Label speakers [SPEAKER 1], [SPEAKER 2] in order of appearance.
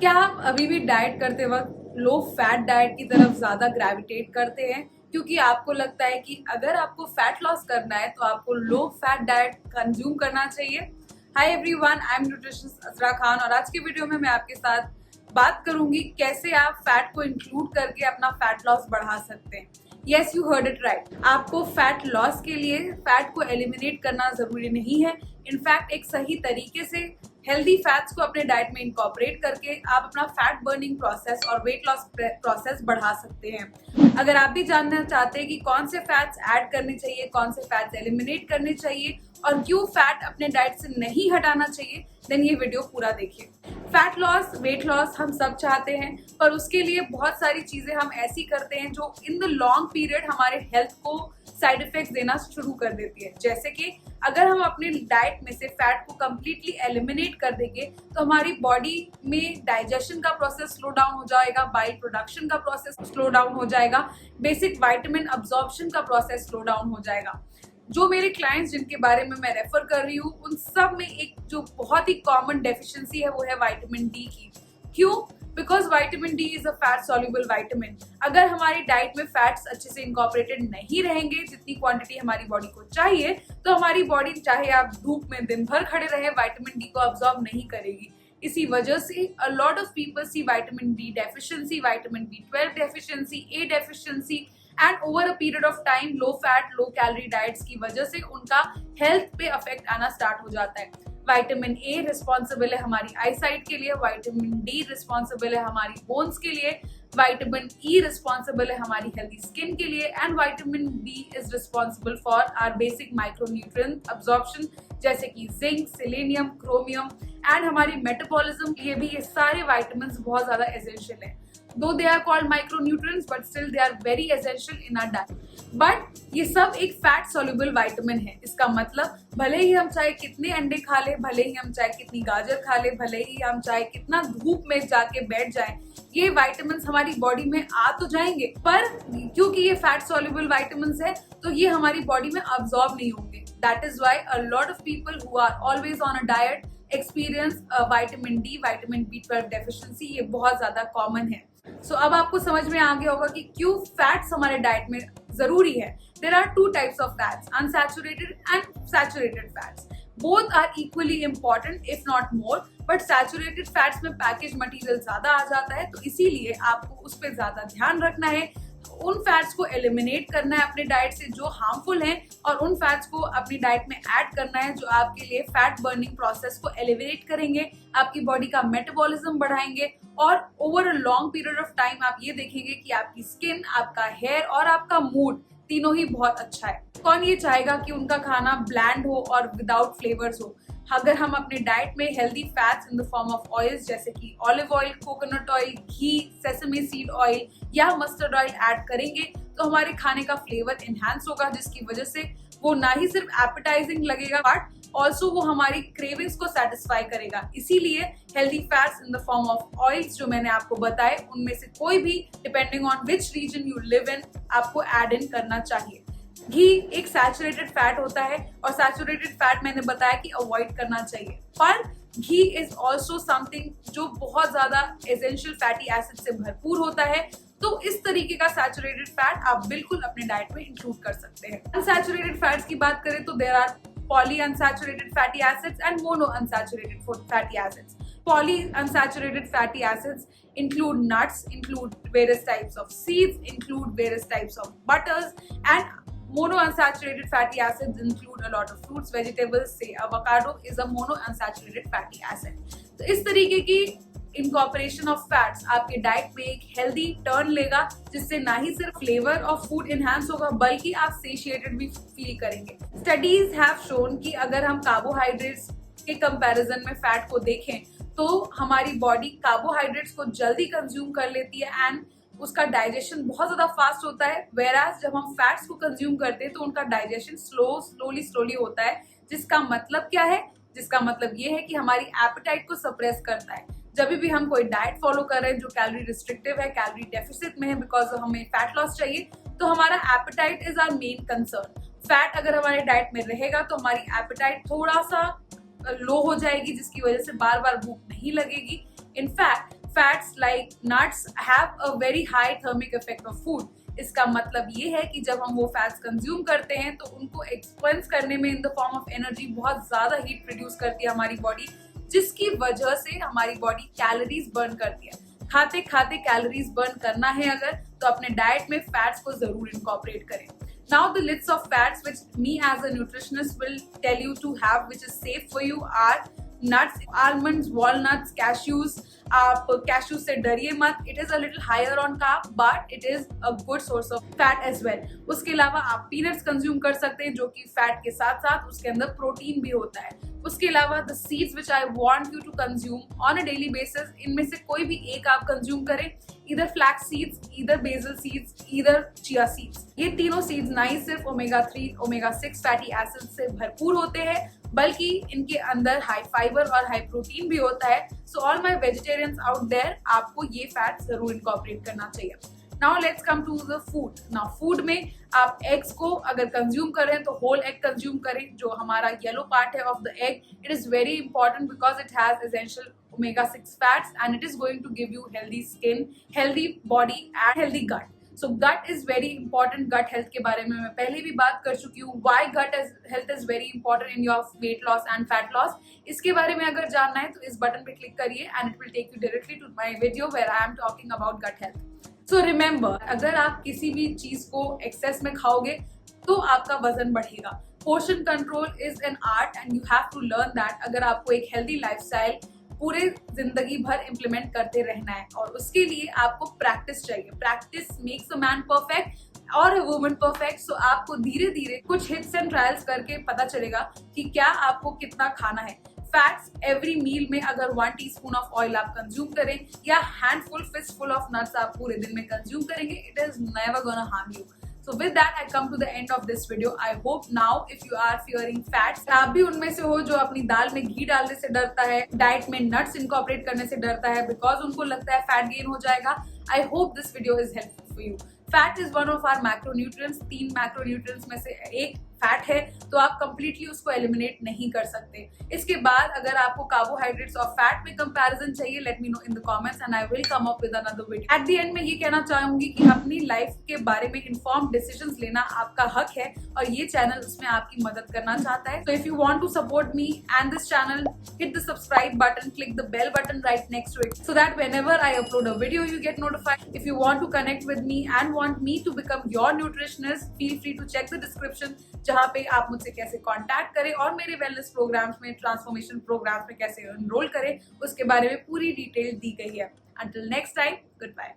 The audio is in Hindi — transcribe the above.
[SPEAKER 1] क्या आप अभी भी डाइट करते वक्त लो फैट डाइट की तरफ ज्यादा ग्रेविटेट करते हैं क्योंकि आपको लगता है कि अगर आपको फैट लॉस करना है तो आपको लो फैट डाइट कंज्यूम करना चाहिए? Hi everyone, I am nutritionist Asra Khan और आज की वीडियो में मैं आपके साथ बात करूंगी कैसे आप फैट को इंक्लूड करके अपना फैट लॉस बढ़ा सकते हैं। Yes, you heard it right. आपको फैट लॉस के लिए फैट को एलिमिनेट करना जरूरी नहीं है। इनफैक्ट एक सही तरीके से हेल्दी फैट्स को अपने डाइट में इंकॉर्पोरेट करके आप अपना फैट बर्निंग प्रोसेस और वेट लॉस प्रोसेस बढ़ा सकते हैं। अगर आप भी जानना चाहते हैं कि कौन से फैट्स ऐड करने चाहिए, कौन से फैट्स एलिमिनेट करने चाहिए और क्यों फैट अपने डाइट से नहीं हटाना चाहिए, देन ये वीडियो पूरा देखिए। फैट लॉस, वेट लॉस हम सब चाहते हैं, पर उसके लिए बहुत सारी चीजें हम ऐसी करते हैं जो इन द लॉन्ग पीरियड हमारे हेल्थ को साइड इफेक्ट देना शुरू कर देती है। जैसे कि अगर हम अपने डाइट में से फैट को कंप्लीटली एलिमिनेट कर देंगे तो हमारी बॉडी में डाइजेशन का प्रोसेस स्लो डाउन हो जाएगा, बाइल प्रोडक्शन का प्रोसेस स्लो डाउन हो जाएगा, बेसिक विटामिन अब्जॉर्प्शन का प्रोसेस स्लो डाउन हो जाएगा। जो मेरे क्लाइंट्स जिनके बारे में मैं रेफर कर रही हूँ उन सब में एक जो बहुत ही कॉमन डेफिशिएंसी है वो है विटामिन डी की। क्यों? Because vitamin D is a fat soluble vitamin. अगर हमारी डाइट में फैट्स अच्छे से इंकॉर्पोरेटेड नहीं रहेंगे जितनी क्वांटिटी हमारी बॉडी को चाहिए, तो हमारी बॉडी चाहे आप धूप में दिन भर खड़े रहे विटामिन डी को अब्सॉर्ब नहीं करेगी। इसी वजह से a lot of people see vitamin D deficiency, vitamin B12 deficiency, A deficiency and over a period of time low fat low calorie diets की वजह से उनका हेल्थ पे अफेक्ट आना स्टार्ट हो जाता है। विटामिन ए रिस्पॉन्सिबल है हमारी आईसाइट के लिए, विटामिन डी रिस्पॉन्सिबल है हमारी बोन्स के लिए, विटामिन ई रिस्पॉन्सिबल है हमारी हेल्दी स्किन के लिए and vitamin B is responsible for our basic micronutrient absorption जैसे कि जिंक, सेलेनियम, क्रोमियम एंड हमारी मेटाबॉलिज्म के लिए भी ये सारे विटामिन बहुत ज्यादा एसेंशियल है। Though they are called micronutrients, but still they are very essential in our diet. But ये सब एक फैट soluble vitamin है। इसका मतलब भले ही हम चाहे कितने अंडे खा ले, भले ही हम चाहे कितनी गाजर खा ले, भले ही हम चाहे कितना धूप में जाके बैठ जाए, ये vitamins हमारी बॉडी में आ तो जाएंगे, पर क्योंकि ये फैट soluble vitamins है तो ये हमारी बॉडी में absorb नहीं होंगे। That is why a lot of people who are always on a diet experience vitamin D, vitamin B12 deficiency. ये बहुत ज्यादा कॉमन है। सो अब आपको समझ में आ गया होगा कि क्यों फैट्स हमारे डाइट में जरूरी है। There are two types of fats, unsaturated and saturated fats. Both are equally important if not more, but saturated fats में पैकेज मटेरियल ज्यादा आ जाता है, तो इसीलिए आपको उस पर ज्यादा ध्यान रखना है। उन फैट्स को एलिमिनेट करना है अपने डाइट से जो हार्मफुल हैं और उन फैट्स को अपनी डाइट में ऐड करना है जो आपके लिए फैट बर्निंग प्रोसेस को एलिवेट करेंगे, आपकी बॉडी का मेटाबॉलिज्म बढ़ाएंगे और over a long period of time आप ये देखेंगे कि आपकी स्किन, आपका हेयर और आपका मूड तीनों ही बहुत अच्छा है। कौन ये चाहेगा कि उनका खाना ब्लैंड हो और विदाउट फ्लेवर्स हो? अगर हम अपने डाइट में healthy fats in the form of oils जैसे कि ऑलिव ऑयल, कोकोनट ऑयल, घी, सेसमे सीड ऑयल या मस्टर्ड ऑयल ऐड करेंगे तो हमारे खाने का फ्लेवर एनहांस होगा, जिसकी वजह से वो ना ही सिर्फ एपेटाइजिंग लगेगा बट ऑल्सो वो हमारी क्रेविंग्स को सेटिस्फाई करेगा। इसीलिए healthy fats in the form of oils जो मैंने आपको बताए उनमें से कोई भी depending on which region you live in आपको ऐड इन करना चाहिए। घी एक सैचुरेटेड फैट होता है और सैचुरेटेड फैट मैंने बताया कि अवॉइड करना चाहिए, पर घी इज ऑल्सो समथिंग जो बहुत ज्यादा एसेंशियल फैटी एसिड से भरपूर होता है, तो इस तरीके का सैचुरेटेड फैट आप बिल्कुल अपने डाइट में इंक्लूड कर सकते हैं। अनसैचुरेटेड फैट्स की बात करें तो there are polyunsaturated fatty acids and monounsaturated fatty acids. Polyunsaturated fatty acids include nuts, include various types of seeds, include various types of butters, and monounsaturated fatty acids include a lot of fruits, vegetables. Say avocado is a monounsaturated fatty acid. तो इस तरीके की इनकॉर्पोरेशन ऑफ फैट्स आपके डाइट में एक हेल्दी टर्न लेगा, जिससे ना ही सिर्फ फ्लेवर ऑफ फूड एनहांस होगा बल्कि आप सेशिएटेड भी फील करेंगे। स्टडीज हैव शोन कि अगर हम कार्बोहाइड्रेट्स के कंपैरिजन में फैट को देखें तो हमारी बॉडी कार्बोहाइड्रेट्स को जल्दी कंज्यूम कर लेती है एंड उसका डाइजेशन बहुत ज्यादा फास्ट होता है, वेराज जब हम फैट्स को कंज्यूम करते हैं तो उनका डाइजेशन स्लोली होता है। जिसका मतलब क्या है? जिसका मतलब ये है कि हमारी एपेटाइट को सप्रेस करता है। जब भी हम कोई डाइट फॉलो कर रहे हैं जो कैलोरी रिस्ट्रिक्टिव है, कैलोरी डेफिसिट में है बिकॉज हमें फैट लॉस चाहिए, तो हमारा appetite is our main concern. Fat अगर हमारे डाइट में रहेगा तो हमारी एपेटाइट थोड़ा सा लो हो जाएगी, जिसकी वजह से बार बार भूख नहीं लगेगी। In fact fats like nuts have a very high thermic effect of food. इसका मतलब ये है कि जब हम वो फैट्स कंज्यूम करते हैं तो उनको एक्सपेंस करने में in the form of energy बहुत ज्यादा हीट प्रोड्यूस करती है हमारी बॉडी, जिसकी वजह से हमारी बॉडी कैलोरीज बर्न करती है। खाते खाते कैलोरीज बर्न करना है अगर, तो अपने डाइट में फैट्स को जरूर इनकॉर्पोरेट करें। Now the lists of fats which me as a nutritionist will tell you to have which is safe for you are nuts, almonds, walnuts, cashews। आप cashews से डरिए मत, it is a little higher on carb but it is a good source of fat as well। उसके अलावा आप peanuts कंज्यूम कर सकते हैं जो कि फैट के साथ साथ उसके अंदर प्रोटीन भी होता है। उसके अलावा the seeds which I want you to consume on a daily basis, इनमें से कोई भी एक आप कंज्यूम करें, इधर फ्लैक्स सीड्स, इधर बेसल सीड्स, इधर चिया सीड्स। ये तीनों सीड्स ना ही सिर्फ ओमेगा 3 ओमेगा 6 फैटी एसिड से भरपूर होते हैं बल्कि इनके अंदर हाई फाइबर और हाई प्रोटीन भी होता है। So all my vegetarians out there, आपको ये फैट जरूर इनकॉर्पोरेट करना चाहिए। Now let's come to the food. Now food में आप एग्स को अगर कंज्यूम करें तो होल एग कंज्यूम करें, जो हमारा येलो पार्ट है of the egg. It is very important because it has essential omega 6 fats and it is going to give you healthy skin, healthy body and healthy gut. So gut is very important। gut health के बारे में मैं पहले भी बात कर चुकी हूँ। Why gut health is very important in your weight loss and fat loss, इसके बारे में अगर जानना है तो इस बटन पे क्लिक करिए and it will take you directly to my video where I am talking about gut health। So remember, अगर आप किसी भी चीज को एक्सेस में खाओगे तो आपका वजन बढ़ेगा। Portion control is an art and you have to learn that. अगर आपको एक हेल्दी लाइफस्टाइल पूरे जिंदगी भर इम्प्लीमेंट करते रहना है और उसके लिए आपको प्रैक्टिस चाहिए। Practice makes a man perfect और अ वुमन परफेक्ट। सो आपको धीरे धीरे कुछ हिट्स एंड ट्रायल्स करके पता चलेगा कि क्या आपको कितना खाना है। फैट्स एवरी मील में अगर 1 टीस्पून ऑफ ऑयल आप कंज्यूम करें या हैंडफुल फिस्टफुल ऑफ नट्स आप पूरे दिन में कंज्यूम करेंगे, it is never gonna harm you. So with that I come to the end of this video। I hope now if you are fearing fats, आप भी उनमें से हो जो अपनी दाल में घी डालने से डरता है, डाइट में नट्स इनकॉर्पोरेट करने से डरता है बिकॉज उनको लगता है फैट गेन हो जाएगा। I hope this video is helpful for you। Fat is one of our macronutrients. 3 macronutrients में से एक फैट है तो आप कंप्लीटली उसको एलिमिनेट नहीं कर सकते। इसके बाद अगर आपको कार्बोहाइड्रेट्स और फैट में कंपैरिजन चाहिए, let me know in the comments and I will come up with another video. At the end में ये कहना चाहूंगी कि अपनी लाइफ के बारे में इन्फॉर्म्ड डिसीजंस लेना आपका हक है और ये चैनल उसमें आपकी मदद करना चाहता है। So if you want to support me and this channel, hit the subscribe button, click the bell button right next to it so that whenever I upload a video you get notified। If you want to connect with me and want me to become your nutritionist, feel free to check the description जहाँ पे आप मुझसे कैसे कांटेक्ट करें और मेरे वेलनेस प्रोग्राम्स में, ट्रांसफॉर्मेशन प्रोग्राम्स में कैसे एनरोल करें, उसके बारे में पूरी डिटेल दी गई है। Until next time, goodbye।